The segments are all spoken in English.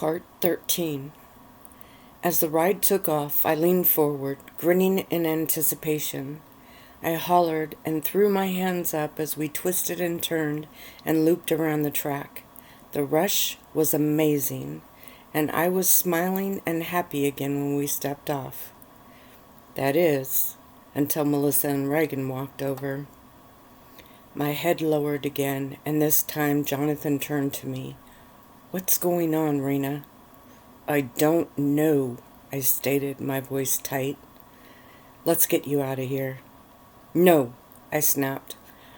Part 13. As the ride took off, I leaned forward, grinning in anticipation. I hollered and threw my hands up as we twisted and turned and looped around the track. The rush was amazing, and I was smiling and happy again when we stepped off. That is, until Melissa and Reagan walked over. My head lowered again, and this time Jonathan turned to me. "What's going on, Reina?" "I don't know," I stated, my voice tight. "Let's get you out of here." "No," I snapped.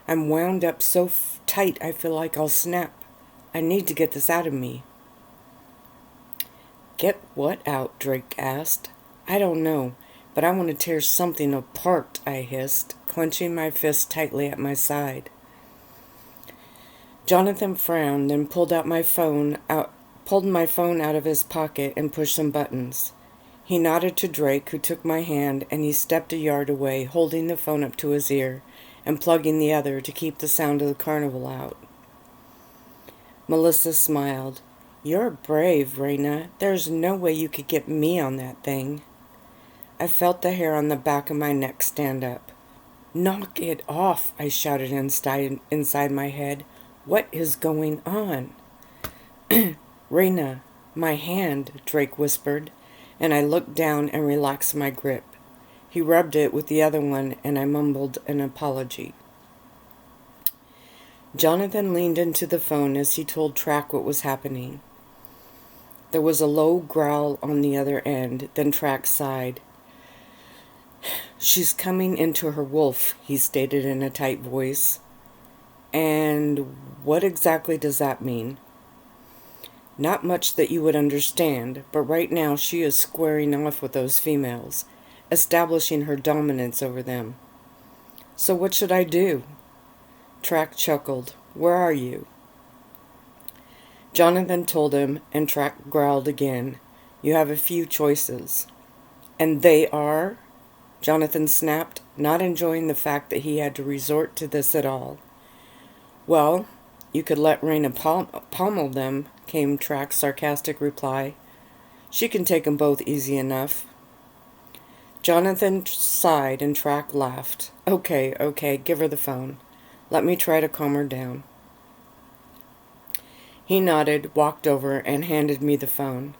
"I'm wound up so tight I feel like I'll snap. I need to get this out of me." "Get what out?" Drake asked. "I don't know, but I want to tear something apart," I hissed, clenching my fist tightly at my side. Jonathan frowned, then pulled my phone out of his pocket and pushed some buttons. He nodded to Drake, who took my hand, and he stepped a yard away, holding the phone up to his ear and plugging the other to keep the sound of the carnival out. Melissa smiled. "You're brave, Reina. There's no way you could get me on that thing." I felt the hair on the back of my neck stand up. "Knock it off," I shouted inside my head. "What is going on?" "Reina, my hand," Drake whispered, and I looked down and relaxed my grip. He rubbed it with the other one, and I mumbled an apology. Jonathan leaned into the phone as he told Track what was happening. There was a low growl on the other end, then Track sighed. "She's coming into her wolf," he stated in a tight voice. "And what exactly does that mean?" "Not much that you would understand, but right now she is squaring off with those females, establishing her dominance over them." "So what should I do?" Track chuckled. "Where are you?" Jonathan told him, and Track growled again. "You have a few choices." "And they are?" Jonathan snapped, not enjoying the fact that he had to resort to this at all. "Well, you could let Reina pommel them," came Track's sarcastic reply. "She can take 'em both easy enough." Jonathan sighed and Track laughed. Okay, give her the phone. Let me try to calm her down." He nodded, walked over, and handed me the phone.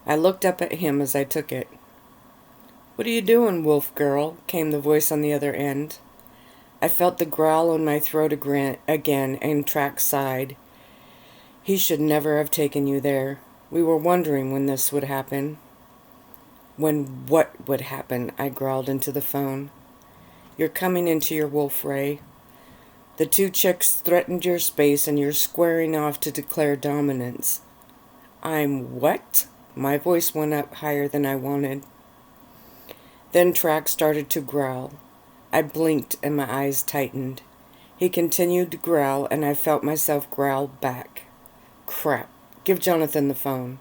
I looked up at him as I took it. "What are you doing, wolf girl?" came the voice on the other end. I felt the growl in my throat again, and Track sighed. "He should never have taken you there. We were wondering when this would happen." "When what would happen?" I growled into the phone. "You're coming into your wolf, Ray. The two chicks threatened your space, and you're squaring off to declare dominance." "I'm what?" My voice went up higher than I wanted. Then Track started to growl. I blinked and my eyes tightened. He continued to growl, and I felt myself growl back. Crap. Give Jonathan the phone.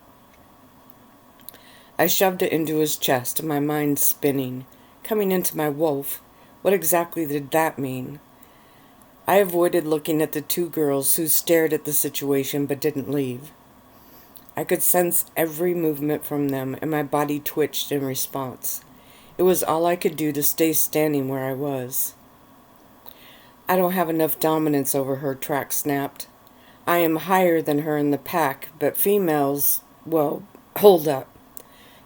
I shoved it into his chest, my mind spinning. Coming into my wolf. What exactly did that mean? I avoided looking at the two girls who stared at the situation but didn't leave. I could sense every movement from them, and my body twitched in response. It was all I could do to stay standing where I was. "I don't have enough dominance over her," Track snapped. "I am higher than her in the pack, but females, well, hold up."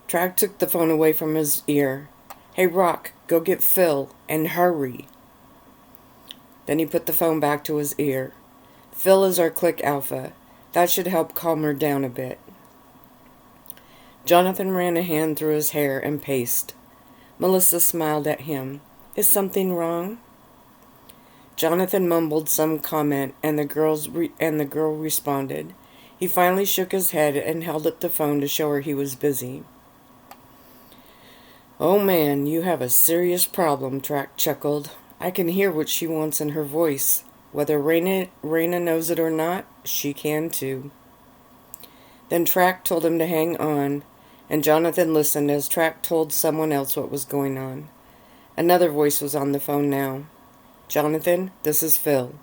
Track took the phone away from his ear. "Hey, Rock, go get Phil, and hurry." Then he put the phone back to his ear. "Phil is our click alpha. That should help calm her down a bit." Jonathan ran a hand through his hair and paced. Melissa smiled at him. "Is something wrong?" Jonathan mumbled some comment, and the girl responded. He finally shook his head and held up the phone to show her he was busy. "Oh man, you have a serious problem," Track chuckled. "I can hear what she wants in her voice. Whether Reina knows it or not, she can too." Then Track told him to hang on, and Jonathan listened as Track told someone else what was going on. Another voice was on the phone now. "Jonathan, this is Phil."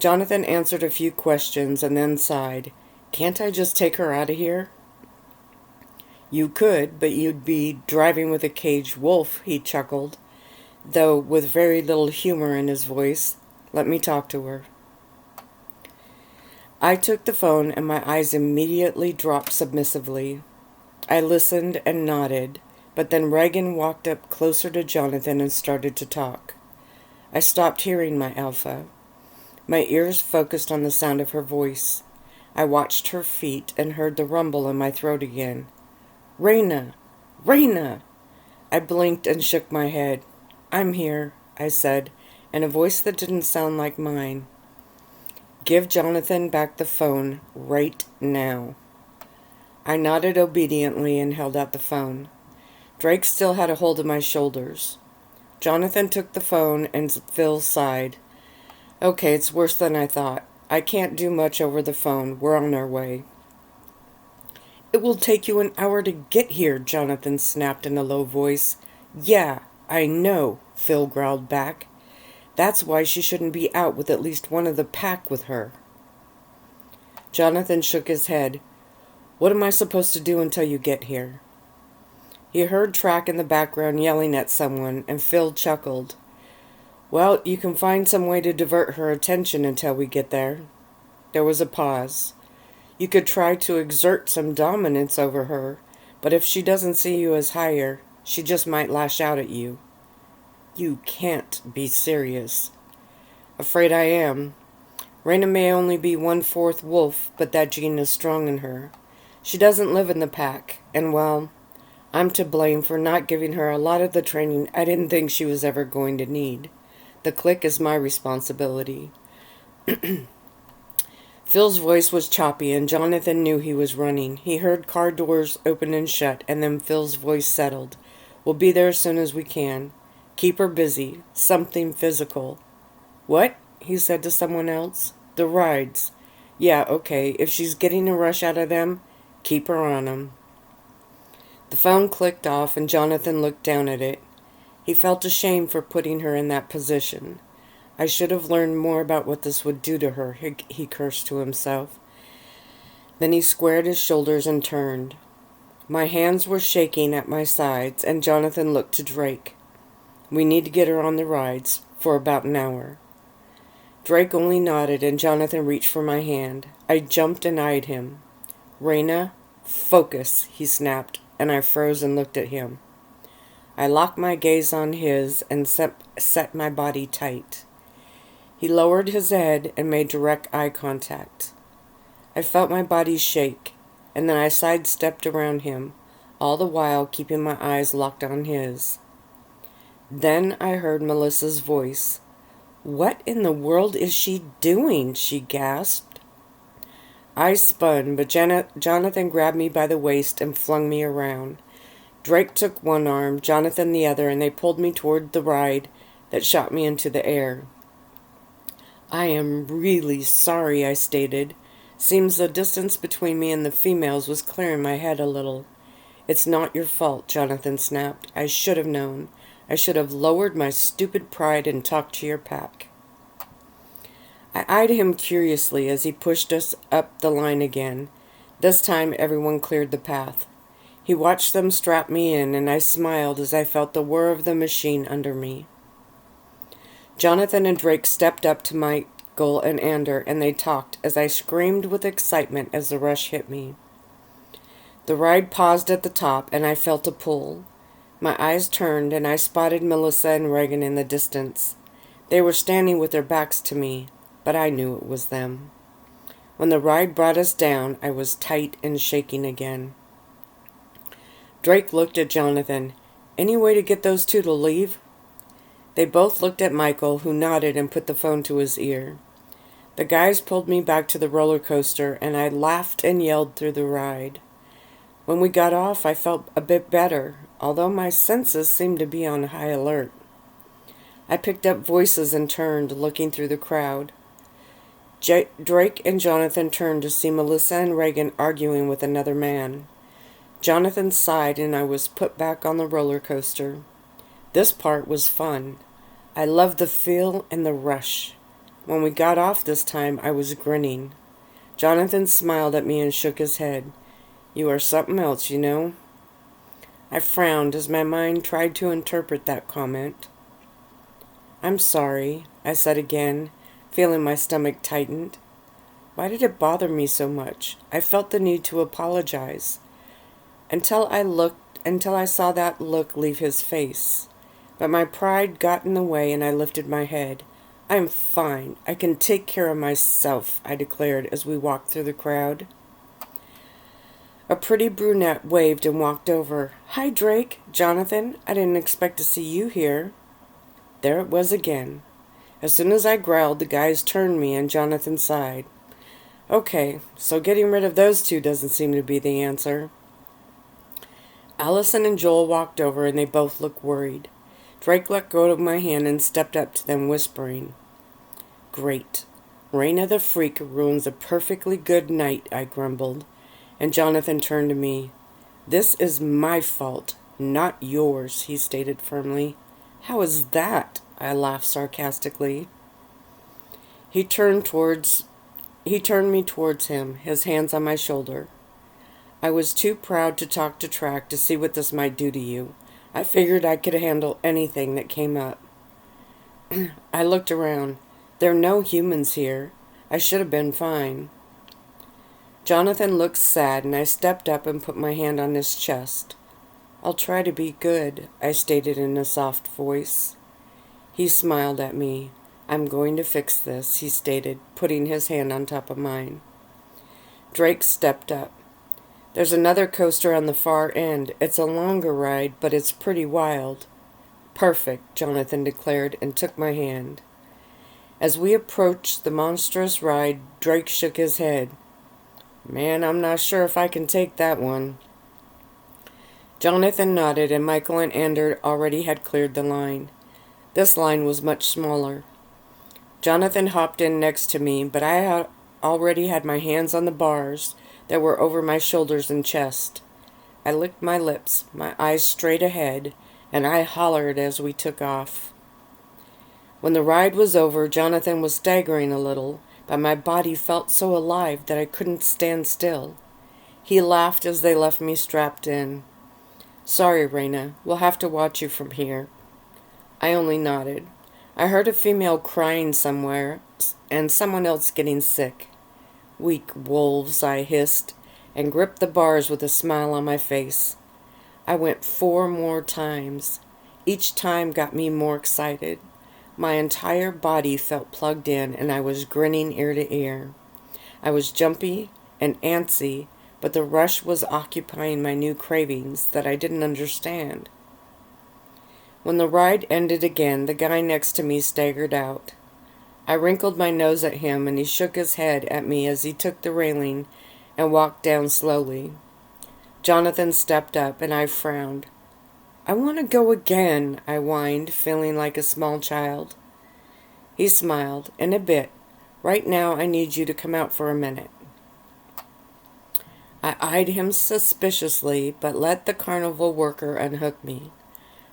Jonathan answered a few questions and then sighed. Can't I just take her out of here? You could, but you'd be driving with a caged wolf, he chuckled, though with very little humor in his voice. Let me talk to her. I took the phone and my eyes immediately dropped submissively. I listened and nodded, but then Reagan walked up closer to Jonathan and started to talk. I stopped hearing my alpha. My ears focused on the sound of her voice. I watched her feet and heard the rumble in my throat again. Reina! Reina! I blinked and shook my head. I'm here, I said, in a voice that didn't sound like mine. Give Jonathan back the phone right now. I nodded obediently and held out the phone. Drake still had a hold of my shoulders. Jonathan took the phone and Phil sighed. Okay, it's worse than I thought. I can't do much over the phone. We're on our way. It will take you an hour to get here, Jonathan snapped in a low voice. Yeah, I know, Phil growled back. That's why she shouldn't be out with at least one of the pack with her. Jonathan shook his head. What am I supposed to do until you get here? He heard Track in the background yelling at someone, and Phil chuckled. Well, you can find some way to divert her attention until we get there. There was a pause. You could try to exert some dominance over her, but if she doesn't see you as higher, she just might lash out at you. You can't be serious. Afraid I am. Reina may only be 1/4 wolf, but that gene is strong in her. She doesn't live in the pack, and well, I'm to blame for not giving her a lot of the training I didn't think she was ever going to need. The clique is my responsibility. Phil's voice was choppy, and Jonathan knew he was running. He heard car doors open and shut, and then Phil's voice settled. We'll be there as soon as we can. Keep her busy. Something physical. What? He said to someone else. The rides. Yeah, okay. If she's getting a rush out of them, keep her on them. The phone clicked off, and Jonathan looked down at it. He felt ashamed for putting her in that position. I should have learned more about what this would do to her, he cursed to himself. Then he squared his shoulders and turned. My hands were shaking at my sides, and Jonathan looked to Drake. We need to get her on the rides for about an hour. Drake only nodded, and Jonathan reached for my hand. I jumped and eyed him. Reina, focus, he snapped, and I froze and looked at him. I locked my gaze on his and set my body tight. He lowered his head and made direct eye contact. I felt my body shake, and then I sidestepped around him, all the while keeping my eyes locked on his. Then I heard Melissa's voice. What in the world is she doing? She gasped. I spun, but Jonathan grabbed me by the waist and flung me around. Drake took one arm, Jonathan the other, and they pulled me toward the ride that shot me into the air. I am really sorry, I stated. Seems the distance between me and the females was clearing my head a little. It's not your fault, Jonathan snapped. I should have known. I should have lowered my stupid pride and talked to your pack. I eyed him curiously as he pushed us up the line again. This time everyone cleared the path. He watched them strap me in, and I smiled as I felt the whir of the machine under me. Jonathan and Drake stepped up to Michael and Ander, and they talked as I screamed with excitement as the rush hit me. The ride paused at the top, and I felt a pull. My eyes turned, and I spotted Melissa and Reagan in the distance. They were standing with their backs to me, but I knew it was them. When the ride brought us down, I was tight and shaking again. Drake looked at Jonathan. Any way to get those two to leave? They both looked at Michael, who nodded and put the phone to his ear. The guys pulled me back to the roller coaster, and I laughed and yelled through the ride. When we got off, I felt a bit better, although my senses seemed to be on high alert. I picked up voices and turned, looking through the crowd. Drake and Jonathan turned to see Melissa and Reagan arguing with another man. Jonathan sighed, and I was put back on the roller coaster. This part was fun. I loved the feel and the rush. When we got off this time, I was grinning. Jonathan smiled at me and shook his head. You are something else, you know. I frowned as my mind tried to interpret that comment. I'm sorry, I said again, feeling my stomach tightened. Why did it bother me so much? I felt the need to apologize. Until I saw that look leave his face. But my pride got in the way and I lifted my head. I'm fine. I can take care of myself, I declared as we walked through the crowd. A pretty brunette waved and walked over. Hi, Drake. Jonathan, I didn't expect to see you here. There it was again. As soon as I growled, the guys turned me and Jonathan sighed. Okay, so getting rid of those two doesn't seem to be the answer. Allison and Joel walked over and they both looked worried. Drake let go of my hand and stepped up to them, whispering, Great. Reina the freak ruins a perfectly good night, I grumbled. And Jonathan turned to me. This is my fault, not yours, he stated firmly. How is that? I laughed sarcastically. He turned me towards him, his hands on my shoulder. I was too proud to talk to Track to see what this might do to you. I figured I could handle anything that came up. I looked around. There are no humans here. I should have been fine. Jonathan looked sad, and I stepped up and put my hand on his chest. I'll try to be good, I stated in a soft voice. He smiled at me. I'm going to fix this, he stated, putting his hand on top of mine. Drake stepped up. There's another coaster on the far end. It's a longer ride, but it's pretty wild. Perfect, Jonathan declared and took my hand. As we approached the monstrous ride, Drake shook his head. Man, I'm not sure if I can take that one. Jonathan nodded, and Michael and Ander already had cleared the line. This line was much smaller. Jonathan hopped in next to me, but I had already had my hands on the bars that were over my shoulders and chest. I licked my lips, my eyes straight ahead, and I hollered as we took off. When the ride was over, Jonathan was staggering a little, but my body felt so alive that I couldn't stand still. He laughed as they left me strapped in. Sorry, Reina, we'll have to watch you from here. I only nodded. I heard a female crying somewhere, and someone else getting sick. Weak wolves, I hissed, and gripped the bars with a smile on my face. I went 4 more times. Each time got me more excited. My entire body felt plugged in, and I was grinning ear to ear. I was jumpy and antsy, but the rush was occupying my new cravings that I didn't understand. When the ride ended again, the guy next to me staggered out. I wrinkled my nose at him, and he shook his head at me as he took the railing and walked down slowly. Jonathan stepped up, and I frowned. I want to go again, I whined, feeling like a small child. He smiled. In a bit. Right now I need you to come out for a minute. I eyed him suspiciously, but let the carnival worker unhook me.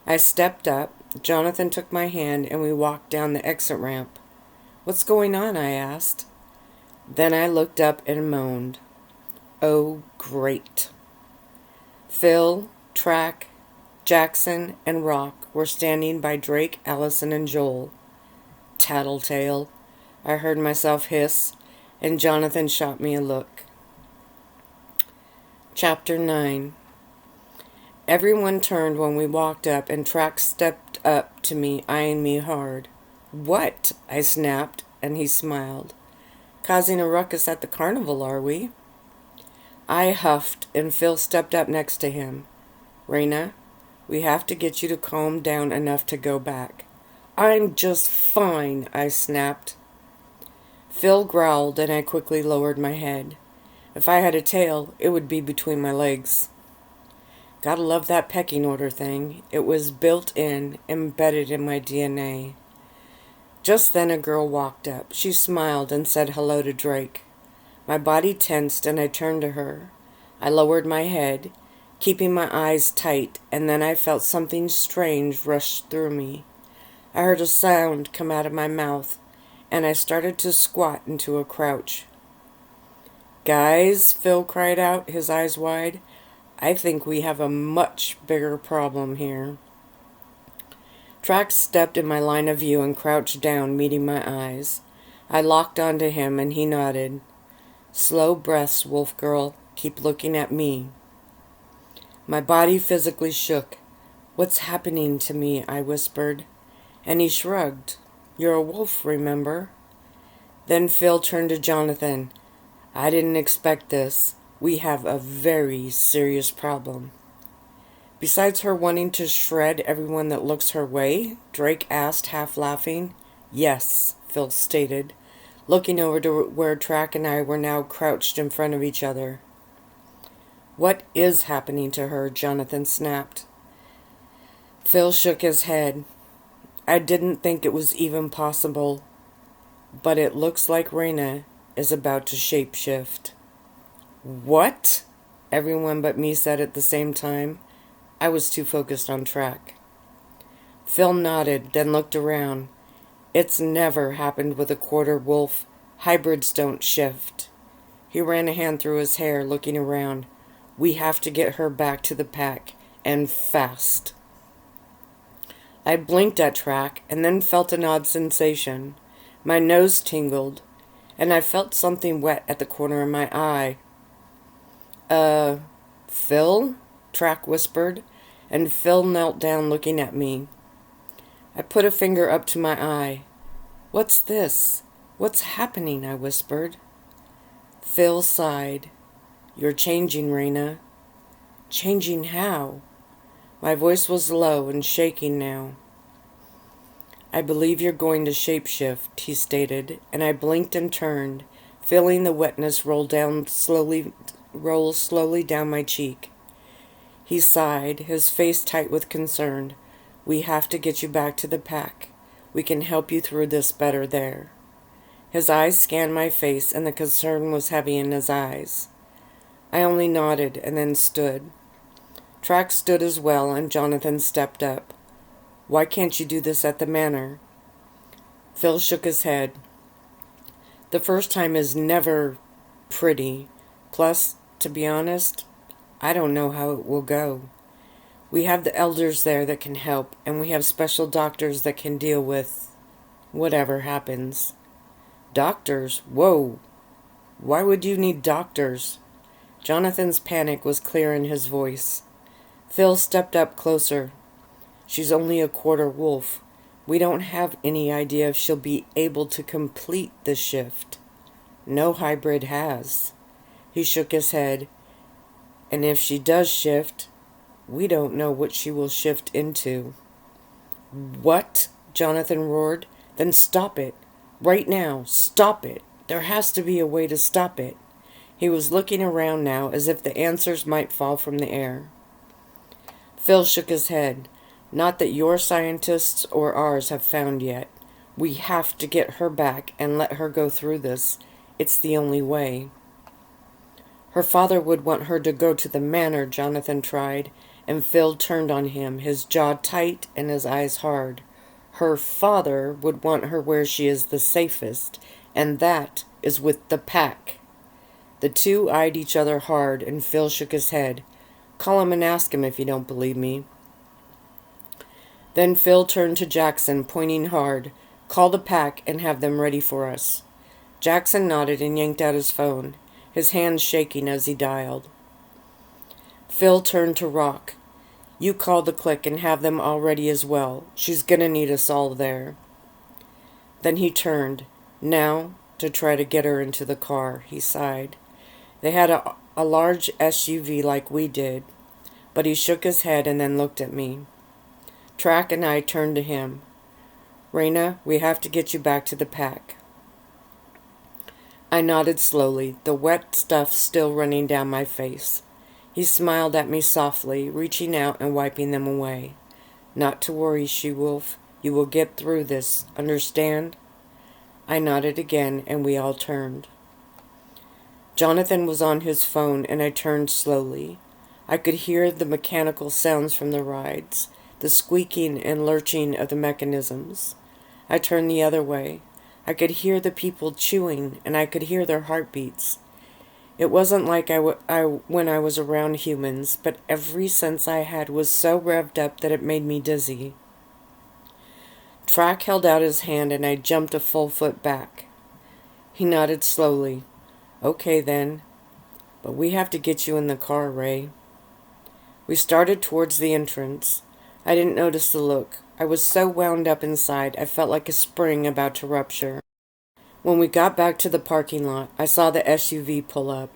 I stepped up. Jonathan took my hand, and we walked down the exit ramp. What's going on? I asked. Then I looked up and moaned. Oh, great. Phil, Track, Jackson, and Rock were standing by Drake, Allison, and Joel. Tattletale, I heard myself hiss, and Jonathan shot me a look. Chapter 9. Everyone turned when we walked up, and Track stepped up to me, eyeing me hard. What? I snapped, and he smiled. Causing a ruckus at the carnival, are we? I huffed, and Phil stepped up next to him. Reina, we have to get you to calm down enough to go back. I'm just fine, I snapped. Phil growled, and I quickly lowered my head. If I had a tail, it would be between my legs. Gotta love that pecking order thing. It was built in, embedded in my DNA. Just then a girl walked up. She smiled and said hello to Drake. My body tensed, and I turned to her. I lowered my head, keeping my eyes tight, and then I felt something strange rush through me. I heard a sound come out of my mouth, and I started to squat into a crouch. Guys, Phil cried out, his eyes wide. I think we have a much bigger problem here. Trax stepped in my line of view and crouched down, meeting my eyes. I locked onto him and he nodded. Slow breaths, wolf girl. Keep looking at me. My body physically shook. What's happening to me? I whispered. And he shrugged. You're a wolf, remember? Then Phil turned to Jonathan. I didn't expect this. We have a very serious problem. Besides her wanting to shred everyone that looks her way, Drake asked, half laughing. Yes, Phil stated, looking over to where Track and I were now crouched in front of each other. What is happening to her? Jonathan snapped. Phil shook his head. I didn't think it was even possible, but it looks like Reina is about to shapeshift. What? Everyone but me said at the same time. I was too focused on Track. Phil nodded, then looked around. It's never happened with a quarter wolf. Hybrids don't shift. He ran a hand through his hair, looking around. We have to get her back to the pack, and fast. I blinked at Track and then felt an odd sensation. My nose tingled, and I felt something wet at the corner of my eye. Phil? Track whispered, and Phil knelt down looking at me. I put a finger up to my eye. What's this? What's happening? I whispered. Phil sighed. You're changing, Reina. Changing how? My voice was low and shaking now. I believe you're going to shapeshift, he stated, and I blinked and turned, feeling the wetness roll slowly down my cheek. He sighed, his face tight with concern. We have to get you back to the pack. We can help you through this better there. His eyes scanned my face, and the concern was heavy in his eyes. I only nodded and then stood. Track stood as well, and Jonathan stepped up. Why can't you do this at the manor? Phil shook his head. The first time is never pretty. Plus, to be honest, I don't know how it will go. We have the elders there that can help, and we have special doctors that can deal with whatever happens. Doctors? Whoa! Why would you need doctors? Jonathan's panic was clear in his voice. Phil stepped up closer. She's only a quarter wolf. We don't have any idea if she'll be able to complete the shift. No hybrid has. He shook his head. And if she does shift, we don't know what she will shift into. What? Jonathan roared. Then stop it. Right now. Stop it. There has to be a way to stop it. He was looking around now as if the answers might fall from the air. Phil shook his head. Not that your scientists or ours have found yet. We have to get her back and let her go through this. It's the only way. Her father would want her to go to the manor, Jonathan tried, and Phil turned on him, his jaw tight and his eyes hard. Her father would want her where she is the safest, and that is with the pack. The two eyed each other hard, and Phil shook his head. Call him and ask him if you don't believe me. Then Phil turned to Jackson, pointing hard. Call the pack and have them ready for us. Jackson nodded and yanked out his phone, his hands shaking as he dialed. Phil turned to Rock. You call the clique and have them all ready as well. She's gonna need us all there. Then he turned. Now, to try to get her into the car, he sighed. They had a large SUV like we did, but he shook his head and then looked at me. Track and I turned to him. Reina, we have to get you back to the pack. I nodded slowly, the wet stuff still running down my face. He smiled at me softly, reaching out and wiping them away. Not to worry, she-wolf. You will get through this, understand? I nodded again, and we all turned. Jonathan was on his phone, and I turned slowly. I could hear the mechanical sounds from the rides, the squeaking and lurching of the mechanisms. I turned the other way. I could hear the people chewing, and I could hear their heartbeats. It wasn't like when I was around humans, but every sense I had was so revved up that it made me dizzy. Track held out his hand and I jumped a full foot back. He nodded slowly. Okay then, but we have to get you in the car, Ray. We started towards the entrance. I didn't notice the look. I was so wound up inside, I felt like a spring about to rupture. When we got back to the parking lot, I saw the SUV pull up.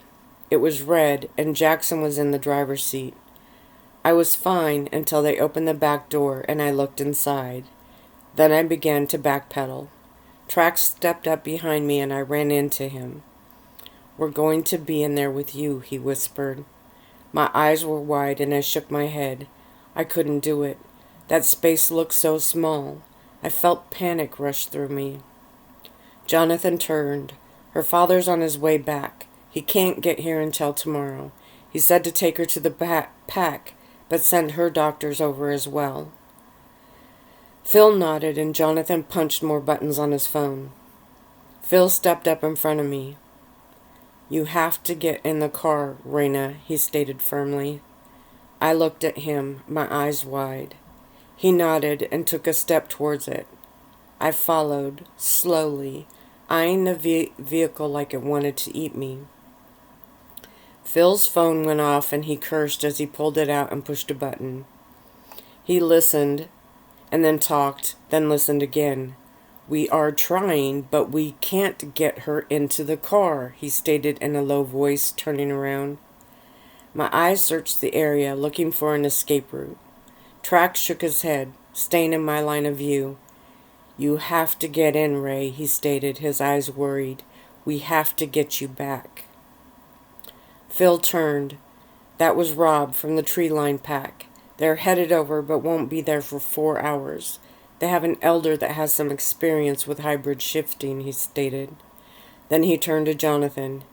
It was red, and Jackson was in the driver's seat. I was fine until they opened the back door and I looked inside. Then I began to backpedal. Trax stepped up behind me and I ran into him. We're going to be in there with you, he whispered. My eyes were wide and I shook my head. I couldn't do it. That space looked so small. I felt panic rush through me. Jonathan turned. Her father's on his way back. He can't get here until tomorrow. He said to take her to the pack, but send her doctors over as well. Phil nodded and Jonathan punched more buttons on his phone. Phil stepped up in front of me. You have to get in the car, Reina, he stated firmly. I looked at him, my eyes wide. He nodded and took a step towards it. I followed, slowly, eyeing the vehicle like it wanted to eat me. Phil's phone went off and he cursed as he pulled it out and pushed a button. He listened, and then talked, then listened again. We are trying, but we can't get her into the car, he stated in a low voice, turning around. My eyes searched the area, looking for an escape route. Trax shook his head, staying in my line of view. You have to get in, Ray, he stated, his eyes worried. We have to get you back. Phil turned. That was Rob from the tree line pack. They're headed over, but won't be there for 4 hours. They have an elder that has some experience with hybrid shifting, he stated. Then he turned to Jonathan.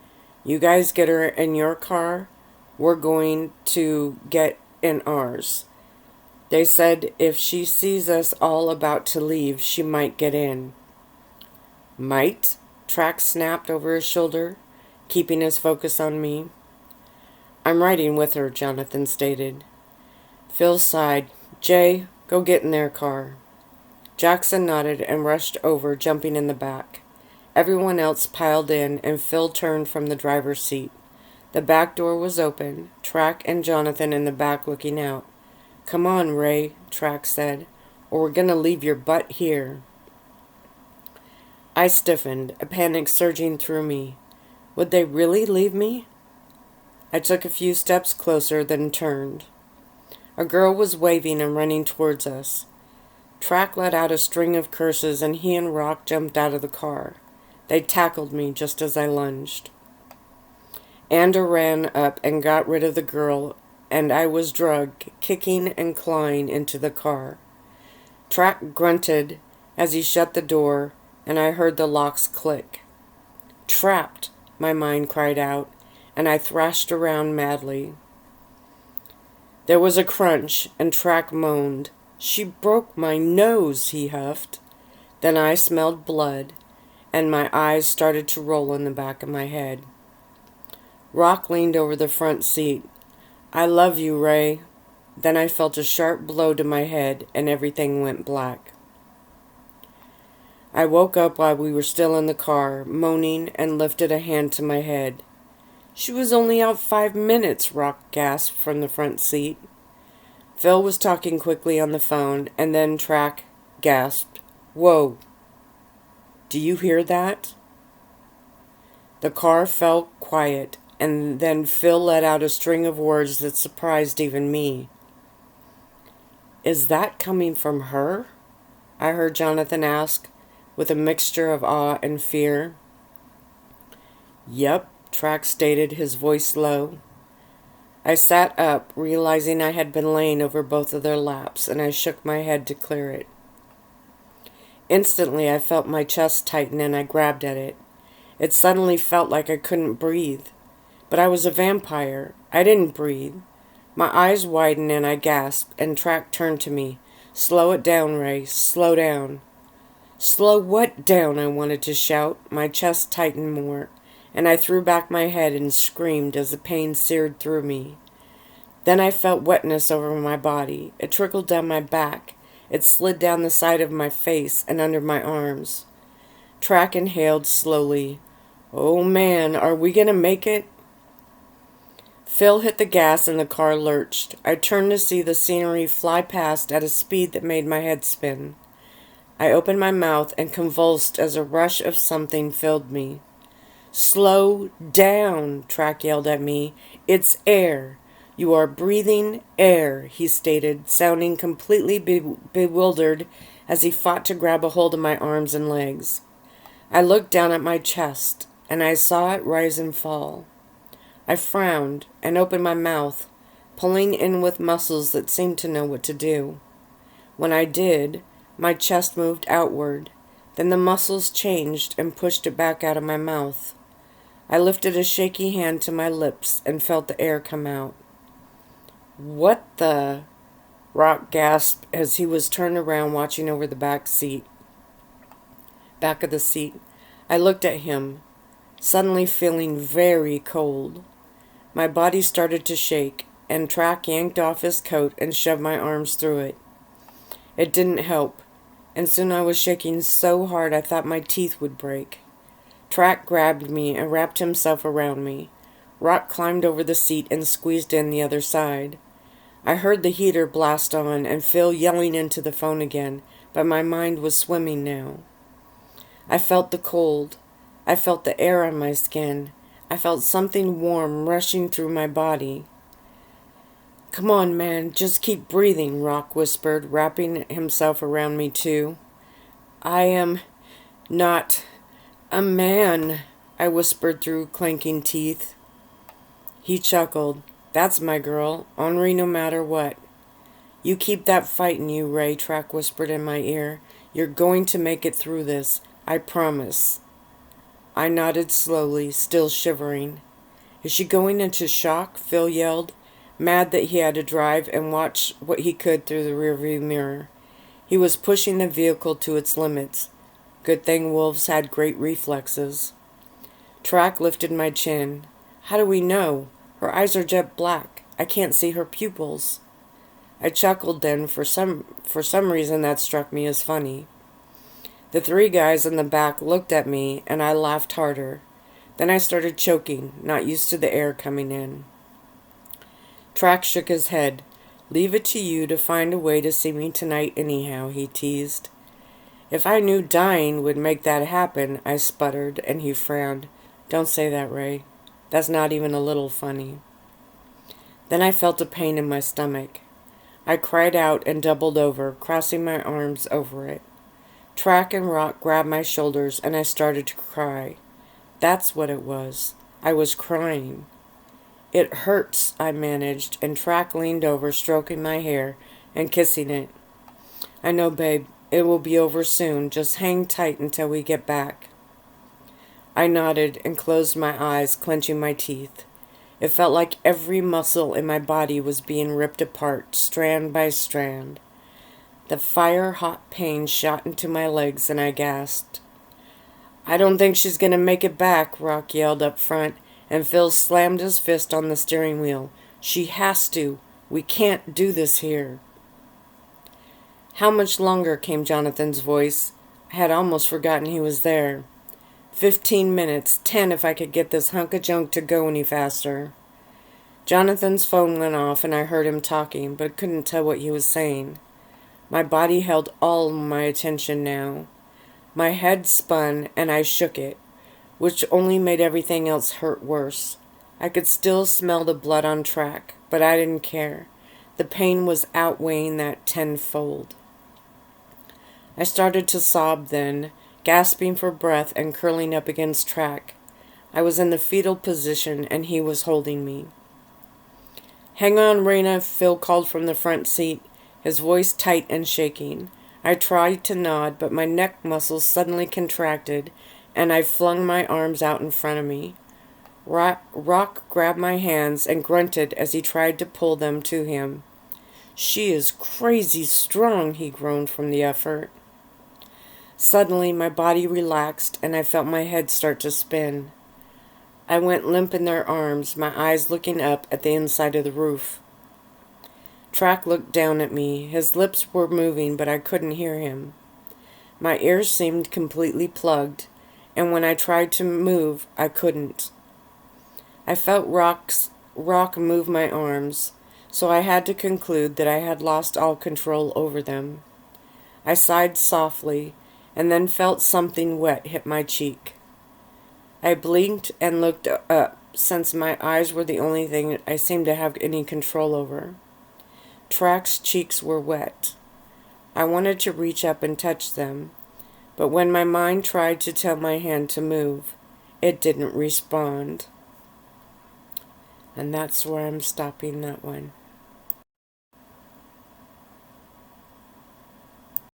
You guys get her in your car. We're going to get in ours. They said if she sees us all about to leave, she might get in. Might? Trax snapped over his shoulder, keeping his focus on me. I'm riding with her, Jonathan stated. Phil sighed. Jay, go get in their car. Jackson nodded and rushed over, jumping in the back. Everyone else piled in, and Phil turned from the driver's seat. The back door was open, Track and Jonathan in the back looking out. Come on, Ray, Track said, or we're going to leave your butt here. I stiffened, a panic surging through me. Would they really leave me? I took a few steps closer, then turned. A girl was waving and running towards us. Track let out a string of curses and he and Rock jumped out of the car. They tackled me just as I lunged. Ander ran up and got rid of the girl, and I was dragged, kicking and clawing, into the car. Track grunted as he shut the door, and I heard the locks click. Trapped, my mind cried out, and I thrashed around madly. There was a crunch, and Track moaned. She broke my nose, he huffed. Then I smelled blood, and my eyes started to roll in the back of my head. Rock leaned over the front seat. I love you, Ray. Then I felt a sharp blow to my head, and everything went black. I woke up while we were still in the car, moaning, and lifted a hand to my head. She was only out 5 minutes, Rock gasped from the front seat. Phil was talking quickly on the phone, and then Track gasped, Whoa! Do you hear that? The car fell quiet, and then Phil let out a string of words that surprised even me. Is that coming from her? I heard Jonathan ask, with a mixture of awe and fear. Yep, Track stated, his voice low. I sat up, realizing I had been laying over both of their laps, and I shook my head to clear it. Instantly, I felt my chest tighten, and I grabbed at it. It suddenly felt like I couldn't breathe. But I was a vampire. I didn't breathe. My eyes widened, and I gasped, and Track turned to me. Slow it down, Ray. Slow down. Slow what down? I wanted to shout. My chest tightened more, and I threw back my head and screamed as the pain seared through me. Then I felt wetness over my body. It trickled down my back. It slid down the side of my face and under my arms. Track inhaled slowly. "Oh man, are we gonna make it?" Phil hit the gas and the car lurched. I turned to see the scenery fly past at a speed that made my head spin. I opened my mouth and convulsed as a rush of something filled me. "Slow down," Track yelled at me. "It's air. You are breathing air," he stated, sounding completely bewildered as he fought to grab a hold of my arms and legs. I looked down at my chest, and I saw it rise and fall. I frowned and opened my mouth, pulling in with muscles that seemed to know what to do. When I did, my chest moved outward. Then the muscles changed and pushed it back out of my mouth. I lifted a shaky hand to my lips and felt the air come out. "What the?" Rock gasped as he was turned around watching over the back of the seat. I looked at him, suddenly feeling very cold. My body started to shake, and Track yanked off his coat and shoved my arms through it. It didn't help, and soon I was shaking so hard I thought my teeth would break. Track grabbed me and wrapped himself around me. Rock climbed over the seat and squeezed in the other side. I heard the heater blast on and Phil yelling into the phone again, but my mind was swimming now. I felt the cold. I felt the air on my skin. I felt something warm rushing through my body. "Come on, man, just keep breathing," Rock whispered, wrapping himself around me too. "I am not a man," I whispered through clanking teeth. He chuckled. "That's my girl. Ornery no matter what." "You keep that fight in you, Ray," Track whispered in my ear. "You're going to make it through this. I promise." I nodded slowly, still shivering. "Is she going into shock?" Phil yelled, mad that he had to drive and watch what he could through the rearview mirror. He was pushing the vehicle to its limits. Good thing wolves had great reflexes. Track lifted my chin. "How do we know? Her eyes are jet black. I can't see her pupils." I chuckled then. For some reason that struck me as funny. The three guys in the back looked at me, and I laughed harder. Then I started choking, not used to the air coming in. Track shook his head. "Leave it to you to find a way to see me tonight anyhow," he teased. "If I knew dying would make that happen," I sputtered, and he frowned. "Don't say that, Ray. That's not even a little funny." Then I felt a pain in my stomach. I cried out and doubled over, crossing my arms over it. Track and Rock grabbed my shoulders, and I started to cry. That's what it was. I was crying. "It hurts," I managed, and Track leaned over, stroking my hair and kissing it. "I know, babe. It will be over soon. Just hang tight until we get back." I nodded and closed my eyes, clenching my teeth. It felt like every muscle in my body was being ripped apart, strand by strand. The fire-hot pain shot into my legs, and I gasped. "I don't think she's going to make it back," Rock yelled up front, and Phil slammed his fist on the steering wheel. "She has to. We can't do this here." "How much longer?" came Jonathan's voice. I had almost forgotten he was there. 15 minutes, 10 if I could get this hunk of junk to go any faster. Jonathan's phone went off, and I heard him talking, but couldn't tell what he was saying. My body held all my attention now. My head spun, and I shook it, which only made everything else hurt worse. I could still smell the blood on Track, but I didn't care. The pain was outweighing that tenfold. I started to sob then, gasping for breath and curling up against Track. I was in the fetal position, and he was holding me. "Hang on, Reina," Phil called from the front seat, his voice tight and shaking. I tried to nod, but my neck muscles suddenly contracted, and I flung my arms out in front of me. Rock grabbed my hands and grunted as he tried to pull them to him. "She is crazy strong," he groaned from the effort. Suddenly, my body relaxed, and I felt my head start to spin. I went limp in their arms, my eyes looking up at the inside of the roof. Track looked down at me. His lips were moving, but I couldn't hear him. My ears seemed completely plugged, and when I tried to move, I couldn't. I felt Rock move my arms, so I had to conclude that I had lost all control over them. I sighed softly, and then felt something wet hit my cheek. I blinked and looked up, since my eyes were the only thing I seemed to have any control over. Track's cheeks were wet. I wanted to reach up and touch them, but when my mind tried to tell my hand to move, it didn't respond. And that's where I'm stopping that one.